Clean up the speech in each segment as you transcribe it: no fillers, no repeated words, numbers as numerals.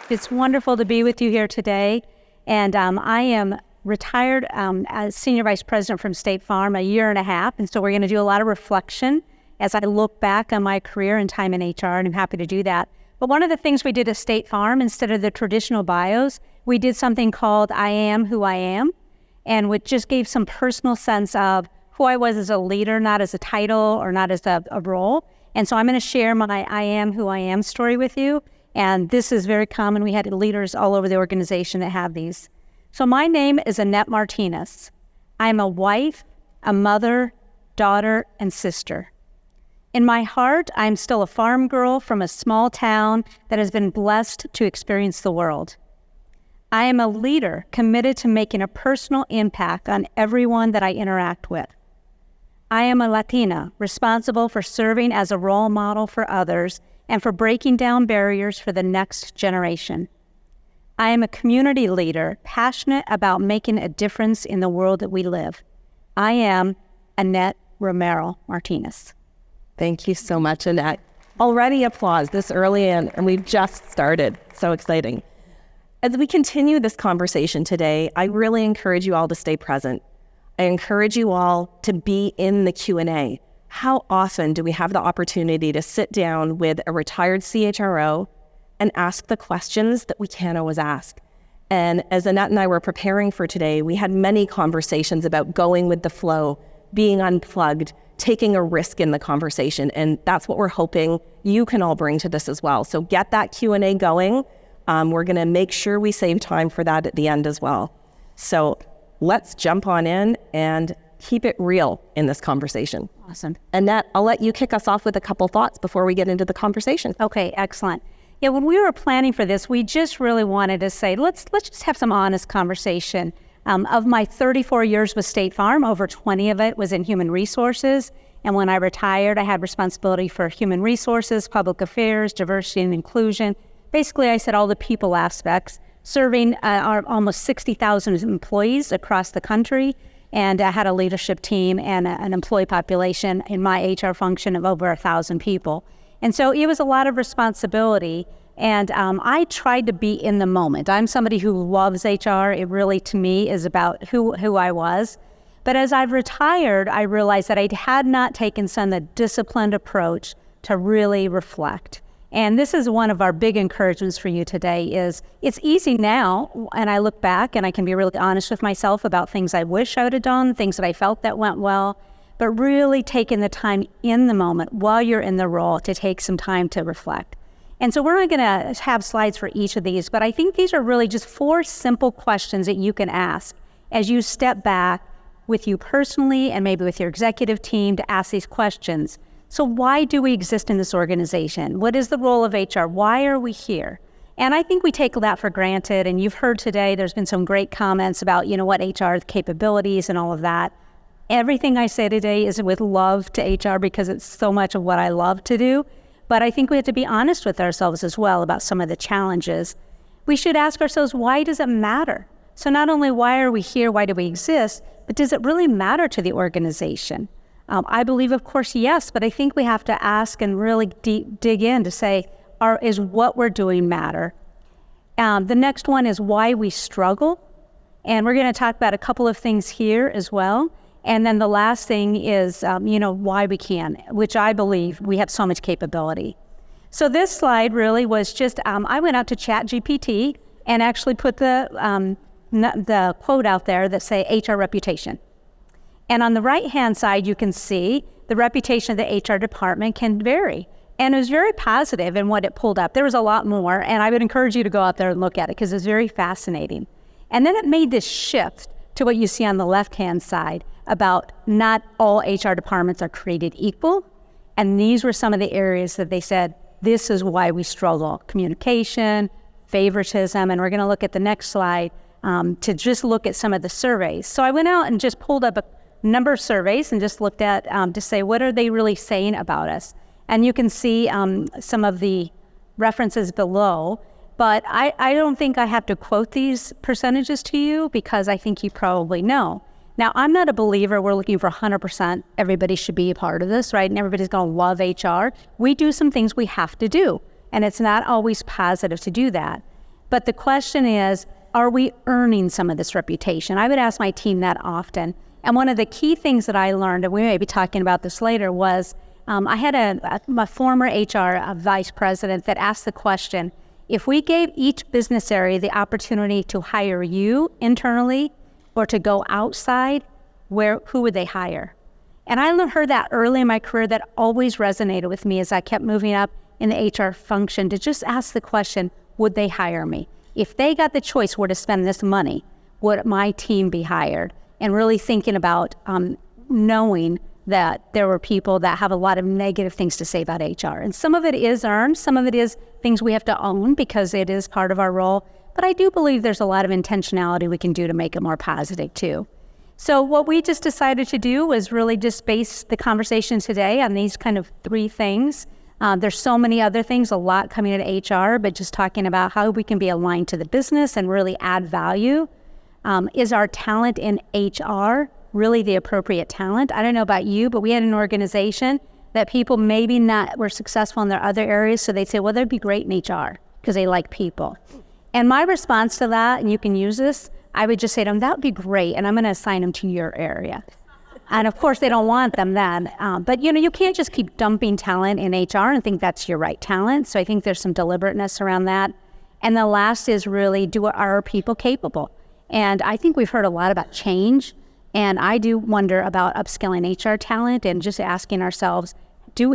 It's wonderful to be with you here today. And I am retired as Senior Vice President from State Farm a year and a half. And so we're going to do a lot of reflection as I look back on my career and time in HR, and I'm happy to do that. But one of the things we did at State Farm, instead of the traditional bios, we did something called I Am Who I Am, and which just gave some personal sense of who I was as a leader, not as a title or not as a role. And so I'm going to share my I Am Who I Am story with you. And this is very common. We had leaders all over the organization that have these. So my name is Annette Martinez. I'm a wife, a mother, daughter, and sister. In my heart, I'm still a farm girl from a small town that has been blessed to experience the world. I am a leader committed to making a personal impact on everyone that I interact with. I am a Latina responsible for serving as a role model for others and for breaking down barriers for the next generation. I am a community leader passionate about making a difference in the world that we live. I am Annette Romero Martinez. Thank you so much, Annette. Already applause this early and we've just started. So exciting. As we continue this conversation today, I really encourage you all to stay present. I encourage you all to be in the Q&A. How often do we have the opportunity to sit down with a retired CHRO and ask the questions that we can't always ask? And as Annette and I were preparing for today, we had many conversations about going with the flow, being unplugged, taking a risk in the conversation. And that's what we're hoping you can all bring to this as well. So get that Q&A going. We're going to make sure we save time for that at the end as well. So let's jump on in and keep it real in this conversation. Awesome. Annette, I'll let you kick us off with a couple thoughts before we get into the conversation. Okay, excellent. Yeah, when we were planning for this, we just really wanted to say, let's just have some honest conversation. Of my 34 years with State Farm, over 20 of it was in human resources. And when I retired, I had responsibility for human resources, public affairs, diversity and inclusion. Basically, I said all the people aspects, serving our almost 60,000 employees across the country. And I had a leadership team and an employee population in my HR function of over 1,000 people. And so it was a lot of responsibility. And I tried to be in the moment. I'm somebody who loves HR. It really, to me, is about who I was. But as I've retired, I realized that I had not taken the disciplined approach to really reflect. And this is one of our big encouragements for you today is it's easy now, and I look back and I can be really honest with myself about things I wish I would have done, things that I felt that went well, but really taking the time in the moment while you're in the role to take some time to reflect. And so we're not going to have slides for each of these, but I think these are really just 4 simple questions that you can ask as you step back with you personally and maybe with your executive team to ask these questions. So why do we exist in this organization? What is the role of HR? Why are we here? And I think we take that for granted. And you've heard today, there's been some great comments about, what HR capabilities and all of that. Everything I say today is with love to HR because it's so much of what I love to do. But I think we have to be honest with ourselves as well about some of the challenges. We should ask ourselves, why does it matter? So not only why are we here, why do we exist, but does it really matter to the organization? I believe, of course, yes, but I think we have to ask and really dig in to say, is what we're doing matter? The next one is why we struggle. And we're going to talk about a couple of things here as well. And then the last thing is, why we can, which I believe we have so much capability. So this slide really was just, I went out to ChatGPT and actually put the quote out there that say HR reputation. And on the right-hand side, you can see the reputation of the HR department can vary. And it was very positive in what it pulled up. There was a lot more, and I would encourage you to go out there and look at it because it's very fascinating. And then it made this shift to what you see on the left-hand side about not all HR departments are created equal. And these were some of the areas that they said, this is why we struggle. Communication, favoritism, and we're going to look at the next slide to just look at some of the surveys. So I went out and just pulled up a number of surveys and just looked at to say, what are they really saying about us? And you can see some of the references below, but I don't think I have to quote these percentages to you because I think you probably know. Now, I'm not a believer we're looking for 100%. Everybody should be a part of this, right? And everybody's going to love HR. We do some things we have to do, and it's not always positive to do that. But the question is, are we earning some of this reputation? I would ask my team that often. And one of the key things that I learned, and we may be talking about this later, was I had my former HR vice president that asked the question, if we gave each business area the opportunity to hire you internally or to go outside, who would they hire? And I heard that early in my career. That always resonated with me as I kept moving up in the HR function, to just ask the question, would they hire me? If they got the choice where to spend this money, would my team be hired? And really thinking about knowing that there were people that have a lot of negative things to say about HR. And some of it is earned, some of it is things we have to own because it is part of our role. But I do believe there's a lot of intentionality we can do to make it more positive too. So what we just decided to do was really just base the conversation today on these kind of three things. There's so many other things, a lot coming into HR, but just talking about how we can be aligned to the business and really add value. Is our talent in HR really the appropriate talent? I don't know about you, but we had an organization that people maybe not were successful in their other areas, so they'd say, well, they'd be great in HR because they like people. And my response to that, and you can use this, I would just say to them, that would be great, and I'm going to assign them to your area. And of course, they don't want them then. But you can't just keep dumping talent in HR and think that's your right talent. So I think there's some deliberateness around that. And the last is really, are our people capable? And I think we've heard a lot about change. And I do wonder about upskilling HR talent and just asking ourselves,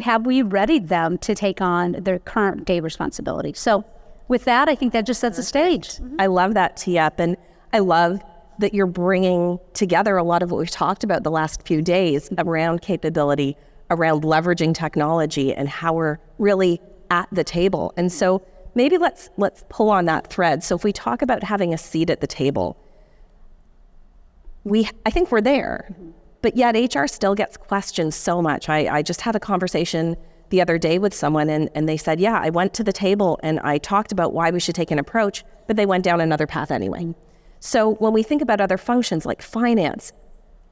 have we readied them to take on their current day responsibility? So with that, I think that just sets the stage. I love that tee up. And I love that you're bringing together a lot of what we've talked about the last few days around capability, around leveraging technology, and how we're really at the table. And so maybe let's pull on that thread. So if we talk about having a seat at the table, I think we're there, but yet HR still gets questioned so much. I just had a conversation the other day with someone and they said, yeah, I went to the table and I talked about why we should take an approach, but they went down another path anyway. So when we think about other functions like finance,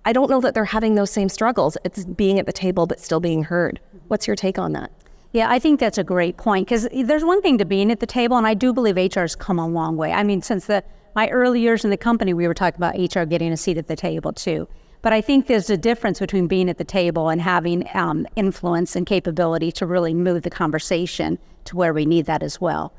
I don't know that they're having those same struggles. It's being at the table, but still being heard. What's your take on that? Yeah, I think that's a great point, because there's one thing to being at the table, and I do believe HR has come a long way. I mean, since my early years in the company, we were talking about HR getting a seat at the table too. But I think there's a difference between being at the table and having influence and capability to really move the conversation to where we need that as well.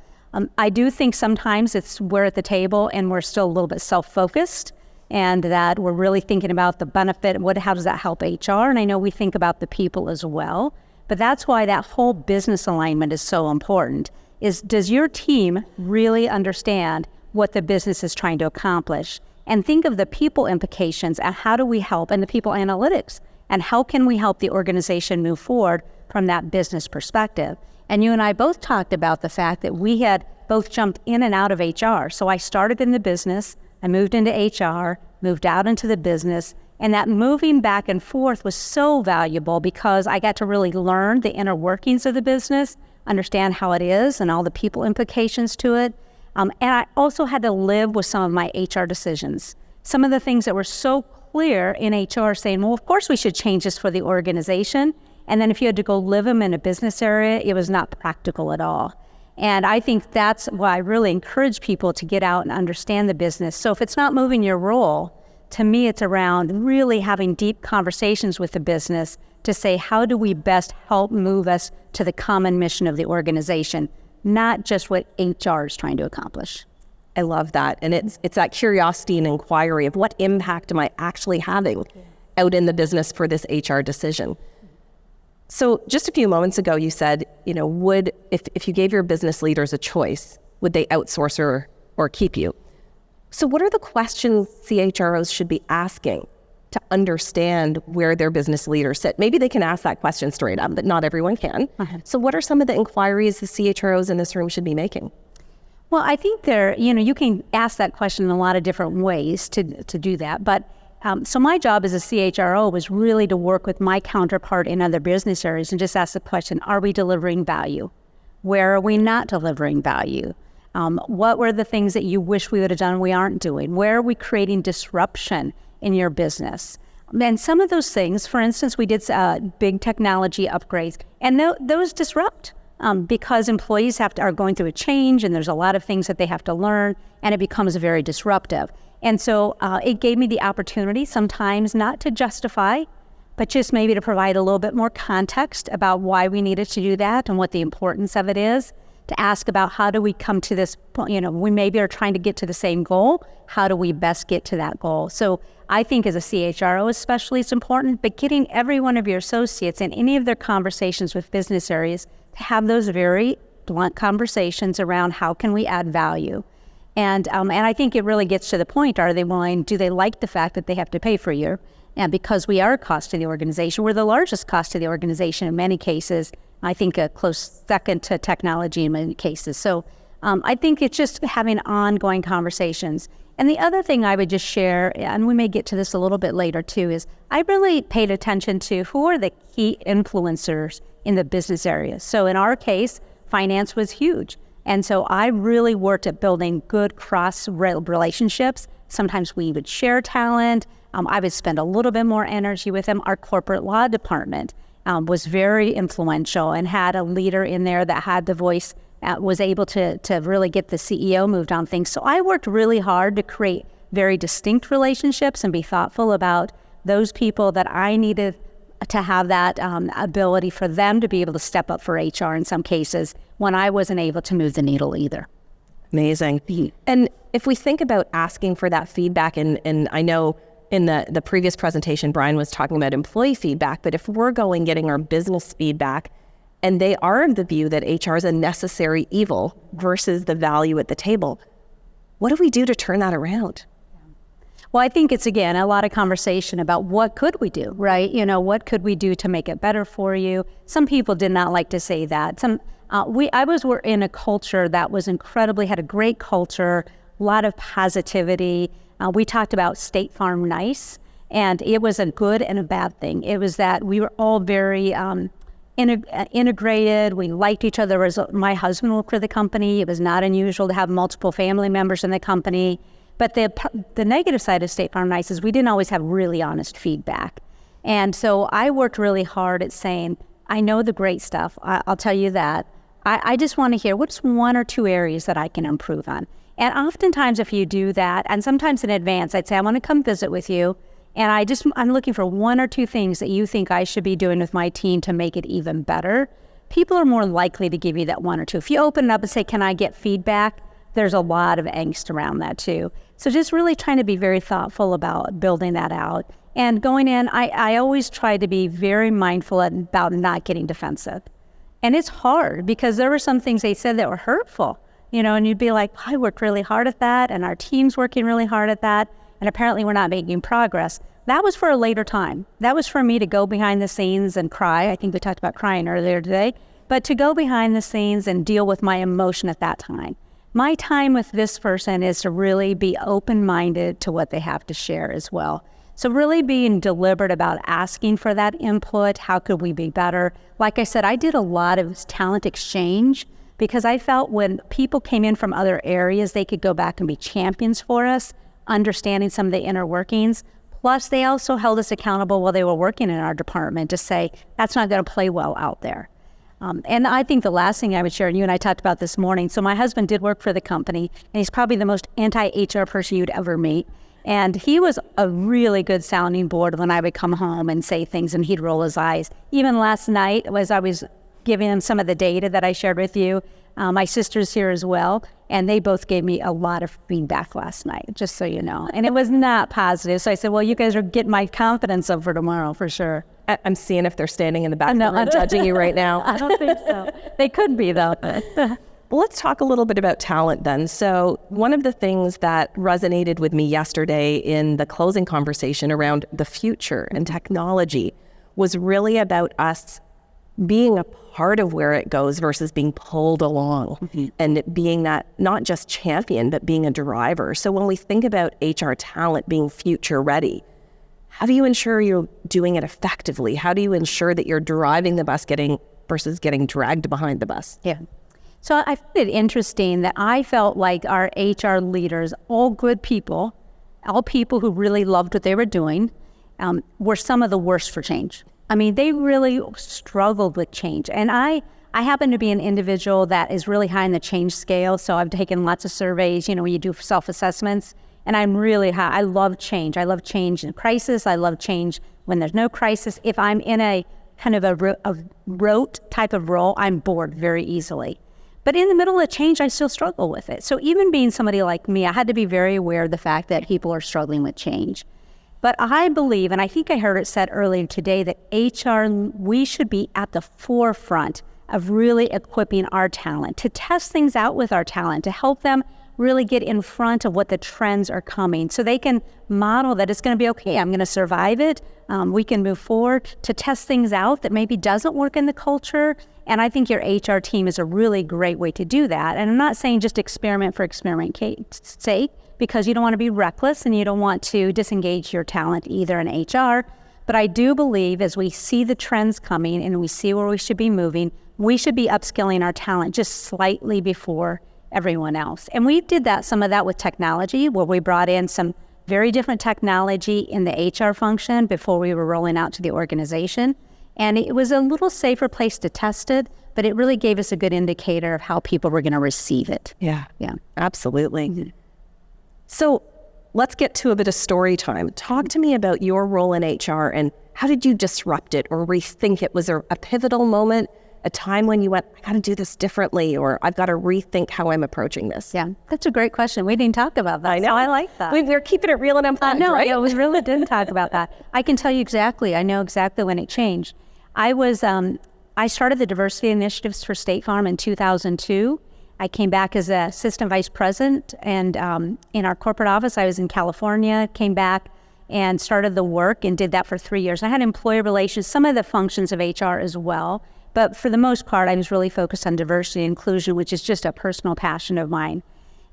I do think sometimes we're at the table and we're still a little bit self-focused, and that we're really thinking about the benefit, how does that help HR? And I know we think about the people as well, but that's why that whole business alignment is so important. Does your team really understand what the business is trying to accomplish? And think of the people implications and how do we help, and the people analytics, and how can we help the organization move forward from that business perspective? And you and I both talked about the fact that we had both jumped in and out of HR. So I started in the business, I moved into HR, moved out into the business, and that moving back and forth was so valuable because I got to really learn the inner workings of the business, understand how it is and all the people implications to it. And I also had to live with some of my HR decisions. Some of the things that were so clear in HR saying, well, of course we should change this for the organization. And then if you had to go live them in a business area, it was not practical at all. And I think that's why I really encourage people to get out and understand the business. So if it's not moving your role, to me, it's around really having deep conversations with the business to say, how do we best help move us to the common mission of the organization, not just what HR is trying to accomplish. I love that. And it's that curiosity and inquiry of what impact am I actually having out in the business for this HR decision. So just a few moments ago, you said, if you gave your business leaders a choice, would they outsource or keep you? So what are the questions CHROs should be asking to understand where their business leaders sit? Maybe they can ask that question straight up, but not everyone can. So what are some of the inquiries the CHROs in this room should be making? Well, I think you can ask that question in a lot of different ways to do that. But so my job as a CHRO was really to work with my counterpart in other business areas and just ask the question, are we delivering value? Where are we not delivering value? What were the things that you wish we would have done we aren't doing? Where are we creating disruption in your business? And some of those things, for instance, we did big technology upgrades, and those disrupt. because employees are going through a change, and there's a lot of things that they have to learn, and it becomes very disruptive. And so it gave me the opportunity sometimes not to justify, but just maybe to provide a little bit more context about why we needed to do that and what the importance of it is, to ask about how do we come to this point, we maybe are trying to get to the same goal, how do we best get to that goal? So I think as a CHRO especially, it's important, but getting every one of your associates in any of their conversations with business areas to have those very blunt conversations around how can we add value. And I think it really gets to the point, do they like the fact that they have to pay for a year? And because we are a cost to the organization, we're the largest cost to the organization in many cases. I think a close second to technology in many cases. So I think it's just having ongoing conversations. And the other thing I would just share, and we may get to this a little bit later too, is I really paid attention to who are the key influencers in the business areas. So in our case, finance was huge. And so I really worked at building good cross relationships. Sometimes we would share talent. I would spend a little bit more energy with them. Our corporate law department was very influential and had a leader in there that had the voice, was able to really get the CEO moved on things. So I worked really hard to create very distinct relationships and be thoughtful about those people that I needed to have that ability for them to be able to step up for HR in some cases when I wasn't able to move the needle either. Amazing. And if we think about asking for that feedback, and I know in the previous presentation, Brian was talking about employee feedback, but if we're getting our business feedback, and they are of the view that HR is a necessary evil versus the value at the table, what do we do to turn that around? Well, I think it's, again, a lot of conversation about what could we do, right? What could we do to make it better for you? Some people did not like to say that. We're in a culture that was had a great culture, a lot of positivity. We talked about State Farm Nice, and it was a good and a bad thing. It was that we were all very integrated. We liked each other. My husband worked for the company. It was not unusual to have multiple family members in the company. But the negative side of State Farm Nice is we didn't always have really honest feedback. And so I worked really hard at saying, I know the great stuff. I'll tell you that. I just want to hear what's one or two areas that I can improve on. And oftentimes if you do that, and sometimes in advance, I'd say, I want to come visit with you. And I'm looking for one or two things that you think I should be doing with my team to make it even better. People are more likely to give you that one or two. If you open it up and say, can I get feedback? There's a lot of angst around that too. So just really trying to be very thoughtful about building that out. And going in, I always try to be very mindful about not getting defensive. And it's hard because there were some things they said that were hurtful, and you'd be like, I worked really hard at that, and our team's working really hard at that, and apparently we're not making progress. That was for a later time. That was for me to go behind the scenes and cry. I think we talked about crying earlier today, but to go behind the scenes and deal with my emotion at that time. My time with this person is to really be open-minded to what they have to share as well. So really being deliberate about asking for that input. How could we be better? Like I said, I did a lot of talent exchange because I felt when people came in from other areas, they could go back and be champions for us, understanding some of the inner workings. Plus, they also held us accountable while they were working in our department to say, that's not going to play well out there. And I think the last thing I would share, and you and I talked about this morning, so my husband did work for the company, and he's probably the most anti-HR person you'd ever meet. And he was a really good sounding board when I would come home and say things, and he'd roll his eyes. Even last night, as I was giving him some of the data that I shared with you, my sister's here as well, and they both gave me a lot of feedback last night, just so you know. And it was not positive. So I said, well, you guys are getting my confidence up for tomorrow, for sure. I'm seeing if they're standing in the back of the room judging you right now. I don't think so. They could be, though. Well, let's talk a little bit about talent then. So one of the things that resonated with me yesterday in the closing conversation around the future and technology was really about us being a part of where it goes versus being pulled along, and being that not just champion, but being a driver. So when we think about HR talent being future ready, how do you ensure you're doing it effectively? How do you ensure that you're driving the bus versus getting dragged behind the bus? Yeah. So I find it interesting that I felt like our HR leaders, all good people, all people who really loved what they were doing, were some of the worst for change. I mean, they really struggled with change. And I I happen to be an individual that is really high in the change scale. So I've taken lots of surveys, when you do self-assessments, and I'm really high. I love change. I love change in crisis. I love change when there's no crisis. If I'm in a kind of a rote type of role, I'm bored very easily. But in the middle of change, I still struggle with it. So even being somebody like me, I had to be very aware of the fact that people are struggling with change. But I believe, and I think I heard it said earlier today, that HR, we should be at the forefront of really equipping our talent, to test things out with our talent, to help them really get in front of what the trends are coming so they can model that it's going to be okay. I'm going to survive it. We can move forward to test things out that maybe doesn't work in the culture. And I think your HR team is a really great way to do that. And I'm not saying just experiment for experiment's sake, because you don't want to be reckless and you don't want to disengage your talent either in HR. But I do believe as we see the trends coming and we see where we should be moving, we should be upskilling our talent just slightly before everyone else. And we did some of that with technology, where we brought in some very different technology in the HR function before we were rolling out to the organization. And it was a little safer place to test it, but it really gave us a good indicator of how people were going to receive it. Yeah, absolutely. Mm-hmm. So let's get to a bit of story time. Talk to me about your role in HR and how did you disrupt it or rethink it? Was there a pivotal moment, a time when you went, I got to do this differently, or I've got to rethink how I'm approaching this? Yeah, that's a great question. We didn't talk about that. I know. So I like that. We're keeping it real and unplugged, no, right? Yeah, we really didn't talk about that. I can tell you exactly. I know exactly when it changed. I started the diversity initiatives for State Farm in 2002. I came back as an assistant vice president, and in our corporate office, I was in California, came back and started the work and did that for 3 years. I had employee relations, some of the functions of HR as well, but for the most part, I was really focused on diversity and inclusion, which is just a personal passion of mine.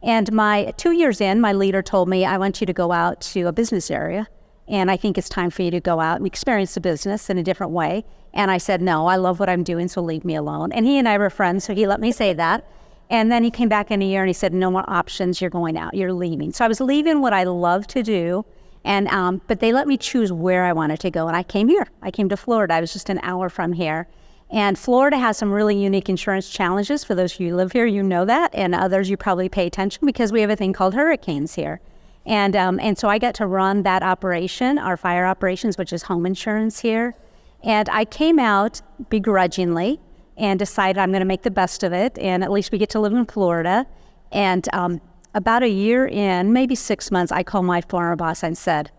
And 2 years in, my leader told me, I want you to go out to a business area, and I think it's time for you to go out and experience the business in a different way. And I said, no, I love what I'm doing, so leave me alone. And he and I were friends, so he let me say that. And then he came back in a year and he said, no more options, you're going out, you're leaving. So I was leaving what I love to do, and but they let me choose where I wanted to go. And I came here. I came to Florida. I was just an hour from here. And Florida has some really unique insurance challenges. For those of you who live here, you know that. And others, you probably pay attention because we have a thing called hurricanes here. And so I got to run that operation, our fire operations, which is home insurance here. And I came out begrudgingly and decided I'm going to make the best of it. And at least we get to live in Florida. And about a year in, maybe 6 months, I called my former boss and said,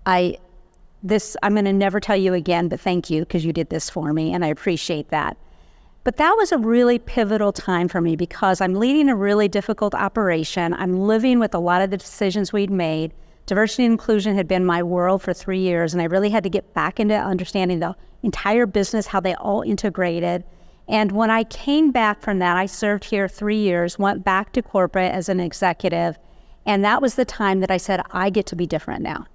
I'm going to never tell you again, but thank you because you did this for me, and I appreciate that. But that was a really pivotal time for me because I'm leading a really difficult operation. I'm living with a lot of the decisions we'd made. Diversity and inclusion had been my world for 3 years, and I really had to get back into understanding the entire business, how they all integrated. And when I came back from that, I served here 3 years, went back to corporate as an executive, and that was the time that I said, I get to be different now.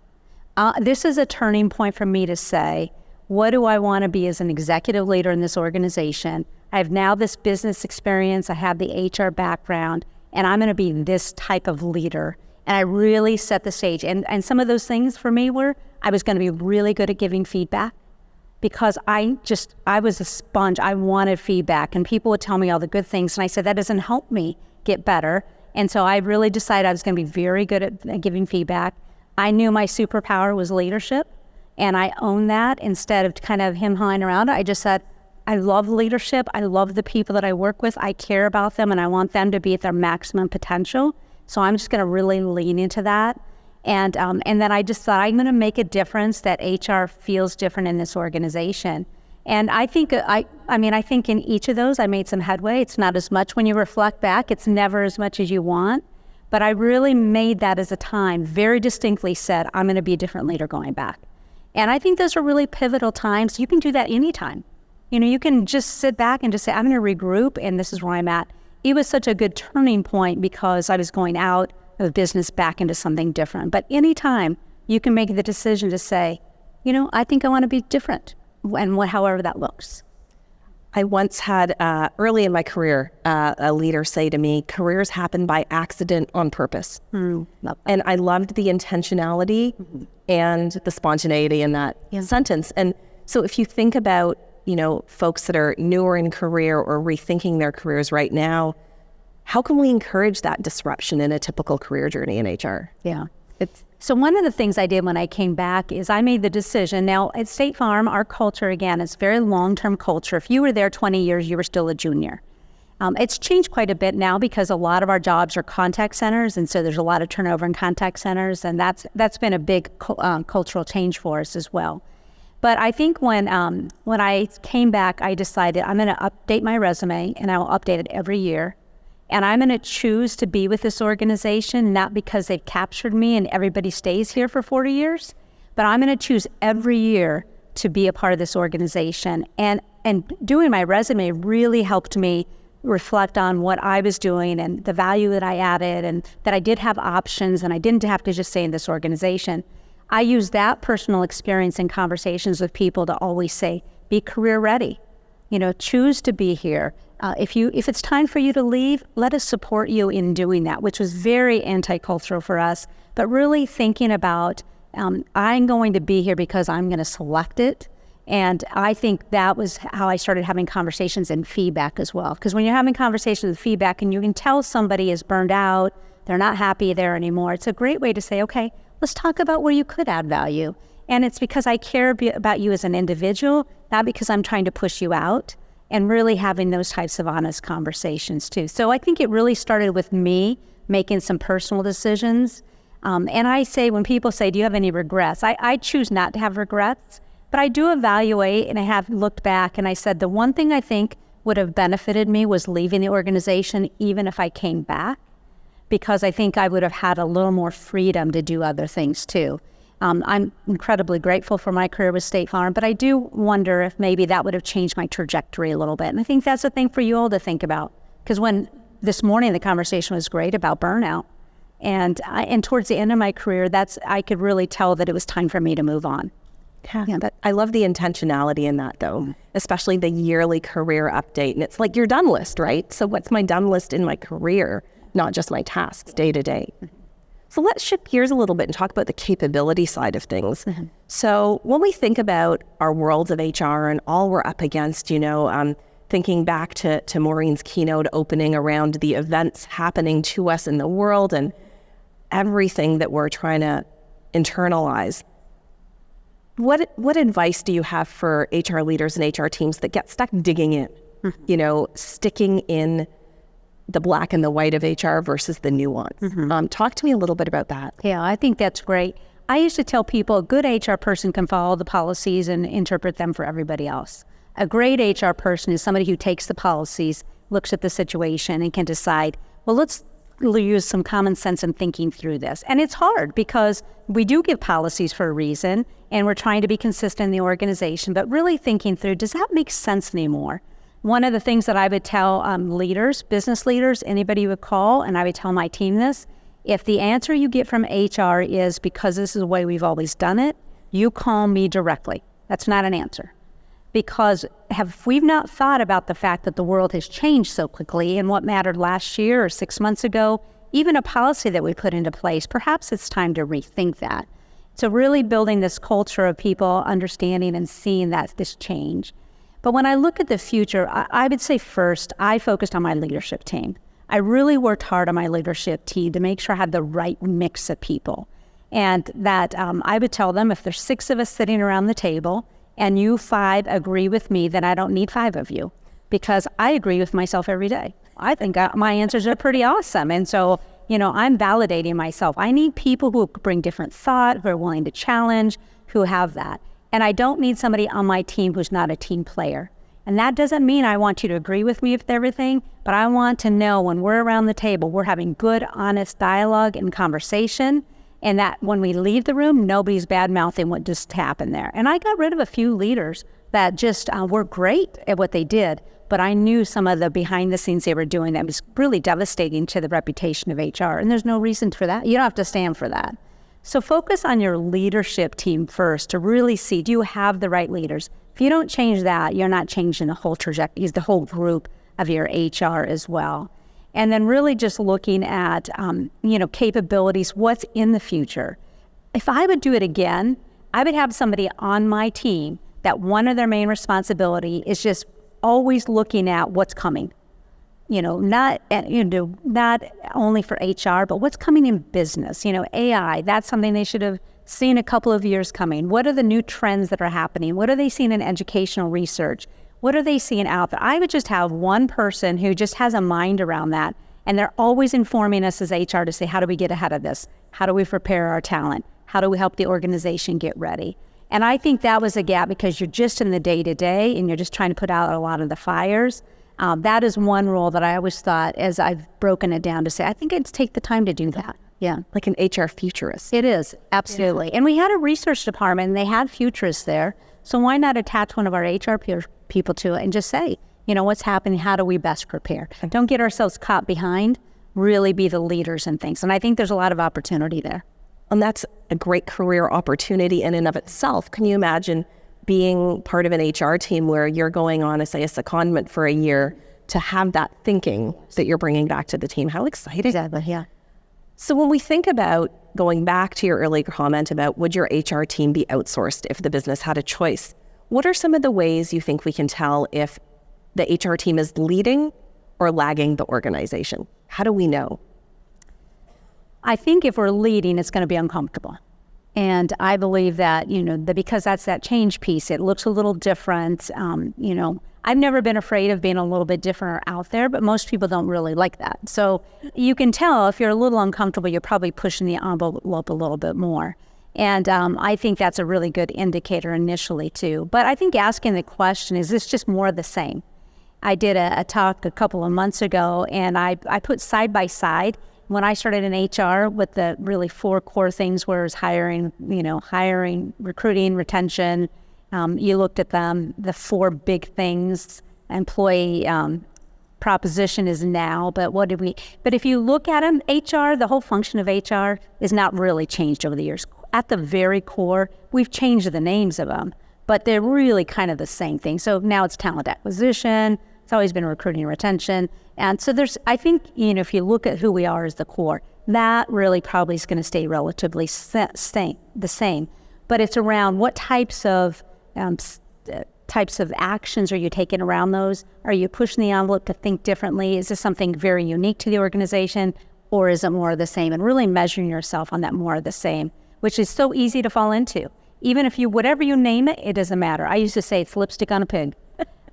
This is a turning point for me to say, what do I want to be as an executive leader in this organization? I have now this business experience, I have the HR background, and I'm going to be this type of leader. And I really set the stage. And some of those things for me were, I was going to be really good at giving feedback because I was a sponge. I wanted feedback, and people would tell me all the good things. And I said, that doesn't help me get better. And so I really decided I was going to be very good at giving feedback. I knew my superpower was leadership, and I owned that instead of kind of him-hawing around. I just said, I love leadership. I love the people that I work with. I care about them, and I want them to be at their maximum potential. So I'm just going to really lean into that. And then I just thought, I'm going to make a difference that HR feels different in this organization. And I think, I think in each of those, I made some headway. It's not as much when you reflect back. It's never as much as you want. But I really made that as a time, very distinctly said, I'm going to be a different leader going back. And I think those are really pivotal times. You can do that anytime. You can just sit back and just say, I'm going to regroup, and this is where I'm at. It was such a good turning point because I was going out of business back into something different. But anytime you can make the decision to say, I think I want to be different, and however that looks. I once had, early in my career, a leader say to me, careers happen by accident on purpose. And I loved the intentionality and the spontaneity in that sentence. And so if you think about folks that are newer in career or rethinking their careers right now, how can we encourage that disruption in a typical career journey in HR? Yeah. So one of the things I did when I came back is I made the decision. Now, at State Farm, our culture, again, is very long-term culture. If you were there 20 years, you were still a junior. It's changed quite a bit now because a lot of our jobs are contact centers, and so there's a lot of turnover in contact centers, and that's been a big cultural change for us as well. But I think when I came back, I decided I'm going to update my resume, and I will update it every year. And I'm going to choose to be with this organization, not because they've captured me and everybody stays here for 40 years, but I'm going to choose every year to be a part of this organization. And doing my resume really helped me reflect on what I was doing and the value that I added, and that I did have options and I didn't have to just stay in this organization. I use that personal experience in conversations with people to always say, be career ready. Choose to be here. If it's time for you to leave, let us support you in doing that, which was very anti-cultural for us, but really thinking about, I'm going to be here because I'm going to select it. And I think that was how I started having conversations and feedback as well. Because when you're having conversations with feedback and you can tell somebody is burned out, they're not happy there anymore, it's a great way to say, okay, let's talk about where you could add value. And it's because I care about you as an individual, not because I'm trying to push you out, and really having those types of honest conversations too. So I think it really started with me making some personal decisions. And I say, when people say, do you have any regrets? I choose not to have regrets, but I do evaluate, and I have looked back and I said, the one thing I think would have benefited me was leaving the organization, even if I came back, because I think I would have had a little more freedom to do other things too. I'm incredibly grateful for my career with State Farm, but I do wonder if maybe that would have changed my trajectory a little bit. And I think that's a thing for you all to think about, because when this morning the conversation was great about burnout, and towards the end of my career, I could really tell that it was time for me to move on. Yeah, I love the intentionality in that, though, especially the yearly career update. And it's like your done list, right? So what's my done list in my career, not just my tasks day to day? So let's shift gears a little bit and talk about the capability side of things. Mm-hmm. So when we think about our worlds of HR and all we're up against, thinking back to Maureen's keynote opening around the events happening to us in the world and everything that we're trying to internalize, what advice do you have for HR leaders and HR teams that get stuck digging in, sticking in the black and the white of HR versus the nuance? Mm-hmm. Talk to me a little bit about that. Yeah, I think that's great. I used to tell people a good HR person can follow the policies and interpret them for everybody else. A great HR person is somebody who takes the policies, looks at the situation, and can decide, well, let's use some common sense in thinking through this. And it's hard because we do give policies for a reason, and we're trying to be consistent in the organization, but really thinking through, does that make sense anymore? One of the things that I would tell leaders, business leaders, anybody you would call, and I would tell my team this, if the answer you get from HR is because this is the way we've always done it, you call me directly. That's not an answer. Because we've not thought about the fact that the world has changed so quickly, and what mattered last year or 6 months ago, even a policy that we put into place, perhaps it's time to rethink that. So really building this culture of people understanding and seeing that this change. But when I look at the future, I would say first, I focused on my leadership team. I really worked hard on my leadership team to make sure I had the right mix of people. And that I would tell them, if there's 6 of us sitting around the table and you 5 agree with me, then I don't need 5 of you, because I agree with myself every day. I think my answers are pretty awesome. And so, I'm validating myself. I need people who bring different thought, who are willing to challenge, who have that. And I don't need somebody on my team who's not a team player. And that doesn't mean I want you to agree with me with everything, but I want to know when we're around the table, we're having good, honest dialogue and conversation, and that when we leave the room, nobody's bad-mouthing what just happened there. And I got rid of a few leaders that just were great at what they did, but I knew some of the behind-the-scenes they were doing that was really devastating to the reputation of HR, and there's no reason for that. You don't have to stand for that. So focus on your leadership team first to really see, do you have the right leaders? If you don't change that, you're not changing the whole trajectory, the whole group of your HR as well. And then really just looking at, capabilities, what's in the future. If I would do it again, I would have somebody on my team that one of their main responsibility is just always looking at what's coming. Not only for HR, but what's coming in business. AI, that's something they should have seen a couple of years coming. What are the new trends that are happening? What are they seeing in educational research? What are they seeing out there? I would just have one person who just has a mind around that, and they're always informing us as HR to say, how do we get ahead of this? How do we prepare our talent? How do we help the organization get ready? And I think that was a gap because you're just in the day-to-day and you're just trying to put out a lot of the fires. That is one role that I always thought, as I've broken it down, to say, I think I'd take the time to do that. Yeah. Like an HR futurist. It is, absolutely. Yeah. And we had a research department, and they had futurists there. So why not attach one of our HR people to it and just say, what's happening? How do we best prepare? Don't get ourselves caught behind, really be the leaders and things. And I think there's a lot of opportunity there. And that's a great career opportunity in and of itself. Can you imagine being part of an HR team where you're going on, say, a secondment for a year to have that thinking that you're bringing back to the team? How exciting. Exactly, yeah. So when we think about going back to your earlier comment about would your HR team be outsourced if the business had a choice, what are some of the ways you think we can tell if the HR team is leading or lagging the organization? How do we know? I think if we're leading, it's going to be uncomfortable. And I believe that, because that's that change piece, it looks a little different. I've never been afraid of being a little bit different or out there, but most people don't really like that. So you can tell if you're a little uncomfortable, you're probably pushing the envelope a little bit more. And I think that's a really good indicator initially too. But I think asking the question, is this just more of the same? I did a talk a couple of months ago, and I put side by side when I started in HR with the really 4 core things, where hiring, recruiting, retention. You looked at them, the 4 big things. Employee proposition is now, but but if you look at them, HR, the whole function of HR is not really changed over the years. At the very core, we've changed the names of them, but they're really kind of the same thing. So now it's talent acquisition. It's always been recruiting and retention. And so I think, if you look at who we are as the core, that really probably is going to stay relatively the same. But it's around what types of actions are you taking around those? Are you pushing the envelope to think differently? Is this something very unique to the organization, or is it more of the same? And really measuring yourself on that more of the same, which is so easy to fall into. Even if whatever you name it, it doesn't matter. I used to say it's lipstick on a pig.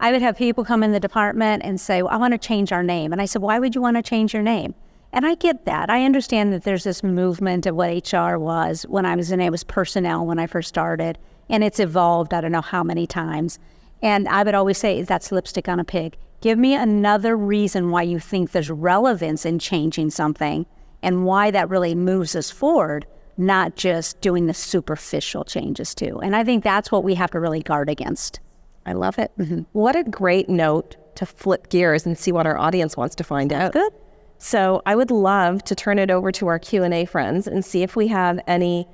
I would have people come in the department and say, well, I want to change our name. And I said, why would you want to change your name? And I get that. I understand that there's this movement of what HR was when I was in it. It was personnel when I first started. And it's evolved, I don't know how many times. And I would always say, that's lipstick on a pig. Give me another reason why you think there's relevance in changing something and why that really moves us forward, not just doing the superficial changes too. And I think that's what we have to really guard against. I love it. Mm-hmm. What a great note to flip gears and see what our audience wants to find out. Good. So I would love to turn it over to our Q&A friends and see if we have any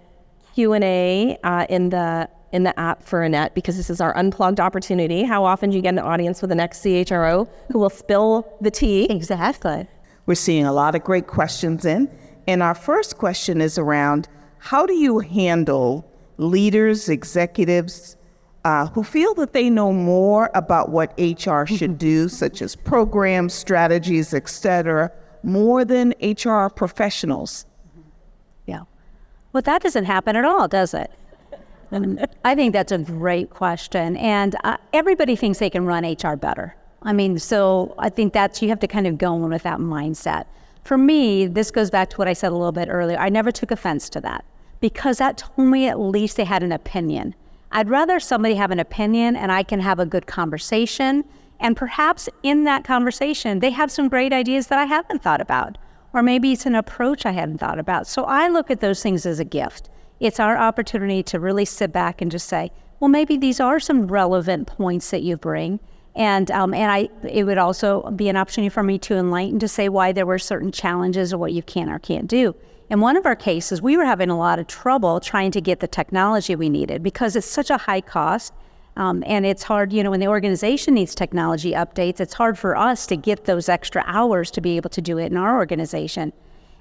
Q&A in the app for Annette, because this is our unplugged opportunity. How often do you get an audience with an ex-CHRO who will spill the tea? Exactly. We're seeing a lot of great questions in. And our first question is around, how do you handle leaders, executives, who feel that they know more about what HR should do, such as programs, strategies, etc., more than HR professionals? Yeah. Well, that doesn't happen at all, does it? I think that's a great question. And everybody thinks they can run HR better. So I think you have to kind of go in with that mindset. For me, this goes back to what I said a little bit earlier. I never took offense to that, because that told me at least they had an opinion. I'd rather somebody have an opinion and I can have a good conversation, and perhaps in that conversation, they have some great ideas that I haven't thought about, or maybe it's an approach I hadn't thought about. So I look at those things as a gift. It's our opportunity to really sit back and just say, well, maybe these are some relevant points that you bring. And it would also be an opportunity for me to enlighten, to say why there were certain challenges or what you can or can't do. In one of our cases, we were having a lot of trouble trying to get the technology we needed, because it's such a high cost. And it's hard, when the organization needs technology updates, it's hard for us to get those extra hours to be able to do it in our organization.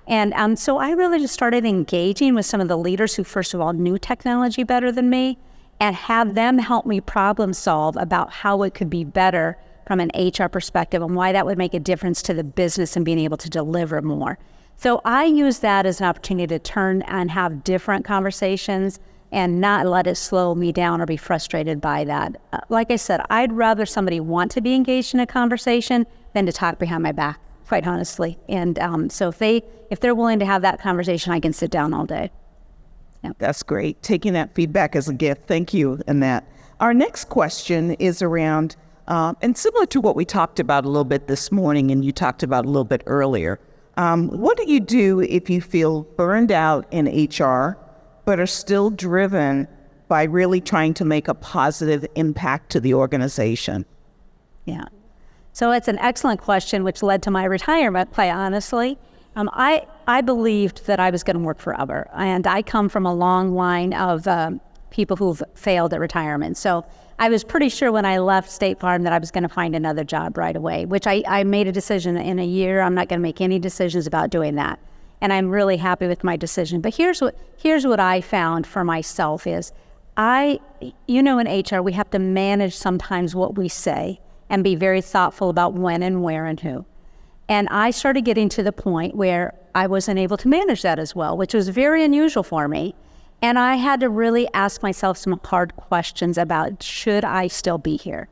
And so I really just started engaging with some of the leaders who, first of all, knew technology better than me, and have them help me problem solve about how it could be better from an HR perspective and why that would make a difference to the business and being able to deliver more. So I use that as an opportunity to turn and have different conversations and not let it slow me down or be frustrated by that. Like I said, I'd rather somebody want to be engaged in a conversation than to talk behind my back, quite honestly. And so if they're willing to have that conversation, I can sit down all day. Yeah. That's great. Taking that feedback as a gift. Thank you, Annette. Our next question is around, and similar to what we talked about a little bit this morning and you talked about a little bit earlier. What do you do if you feel burned out in HR, but are still driven by really trying to make a positive impact to the organization? Yeah. So it's an excellent question, which led to my retirement, quite honestly. I believed that I was going to work forever, and I come from a long line of people who've failed at retirement. So I was pretty sure when I left State Farm that I was going to find another job right away, which I made a decision in a year. I'm not going to make any decisions about doing that. And I'm really happy with my decision. But here's what I found for myself is in HR, we have to manage sometimes what we say and be very thoughtful about when and where and who. And I started getting to the point where I wasn't able to manage that as well, which was very unusual for me. And I had to really ask myself some hard questions about, should I still be here?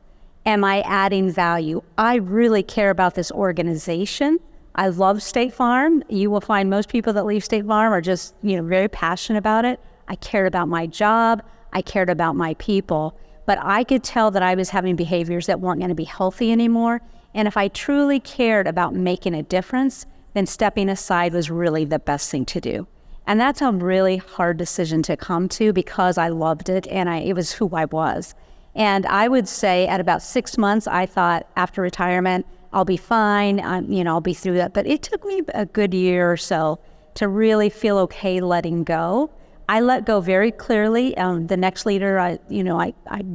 Am I adding value? I really care about this organization. I love State Farm. You will find most people that leave State Farm are just, very passionate about it. I cared about my job. I cared about my people. But I could tell that I was having behaviors that weren't going to be healthy anymore. And if I truly cared about making a difference, then stepping aside was really the best thing to do. And that's a really hard decision to come to because I loved it and it was who I was. And I would say at about 6 months, I thought after retirement, I'll be fine, I'll be through that. But it took me a good year or so to really feel okay letting go. I let go very clearly. The next leader, I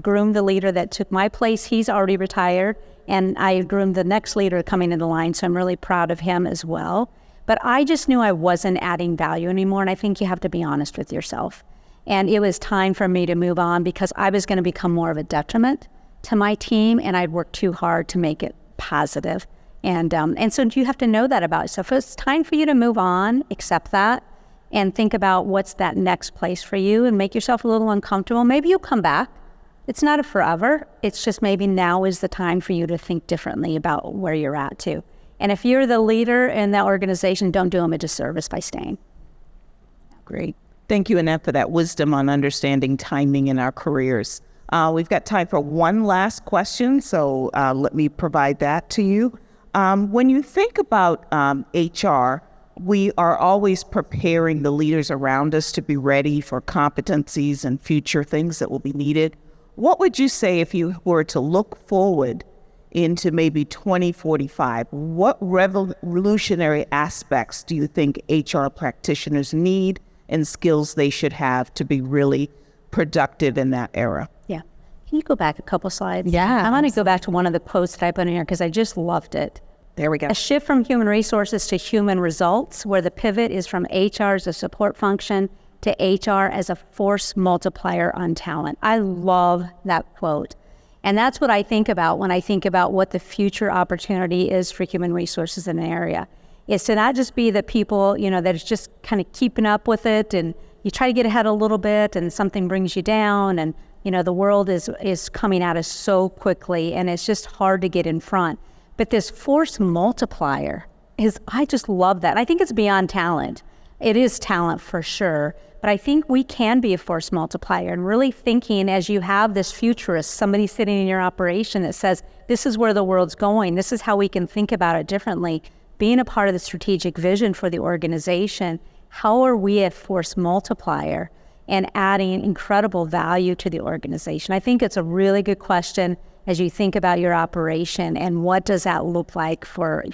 groomed the leader that took my place. He's already retired. And I groomed the next leader coming into line, so I'm really proud of him as well. But I just knew I wasn't adding value anymore, and I think you have to be honest with yourself. And it was time for me to move on because I was going to become more of a detriment to my team, and I'd worked too hard to make it positive. And so you have to know that about yourself. If it's time for you to move on, accept that, and think about what's that next place for you and make yourself a little uncomfortable. Maybe you'll come back. It's not a forever. It's just maybe now is the time for you to think differently about where you're at too. And if you're the leader in that organization, don't do them a disservice by staying. Great. Thank you, Annette, for that wisdom on understanding timing in our careers. We've got time for one last question, so let me provide that to you. When you think about HR, we are always preparing the leaders around us to be ready for competencies and future things that will be needed. What would you say if you were to look forward into maybe 2045? What revolutionary aspects do you think HR practitioners need and skills they should have to be really productive in that era? Yeah. Can you go back a couple slides? Yeah. I want to go back to one of the quotes that I put in here because I just loved it. There we go. A shift from human resources to human results, where the pivot is from HR as a support function to HR as a force multiplier on talent. I love that quote. And that's what I think about when I think about what the future opportunity is for human resources in an area. Is to not just be the people, that is just kind of keeping up with it and you try to get ahead a little bit and something brings you down and, the world is coming at us so quickly and it's just hard to get in front. But this force multiplier I just love that. I think it's beyond talent. It is talent for sure. But I think we can be a force multiplier and really thinking as you have this futurist, somebody sitting in your operation that says, this is where the world's going. This is how we can think about it differently. Being a part of the strategic vision for the organization, how are we a force multiplier and adding incredible value to the organization? I think it's a really good question as you think about your operation and what does that look like for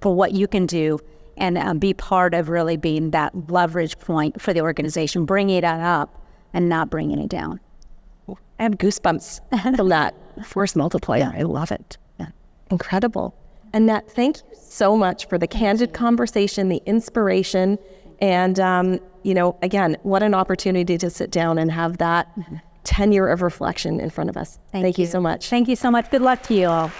what you can do and be part of really being that leverage point for the organization, bringing it up and not bringing it down. I have goosebumps from that force multiplier. I love it. Yeah. Incredible. Annette, thank you so much for the candid conversation, the inspiration, and again, what an opportunity to sit down and have that tenure of reflection in front of us. Thank you so much. Thank you so much. Good luck to you all.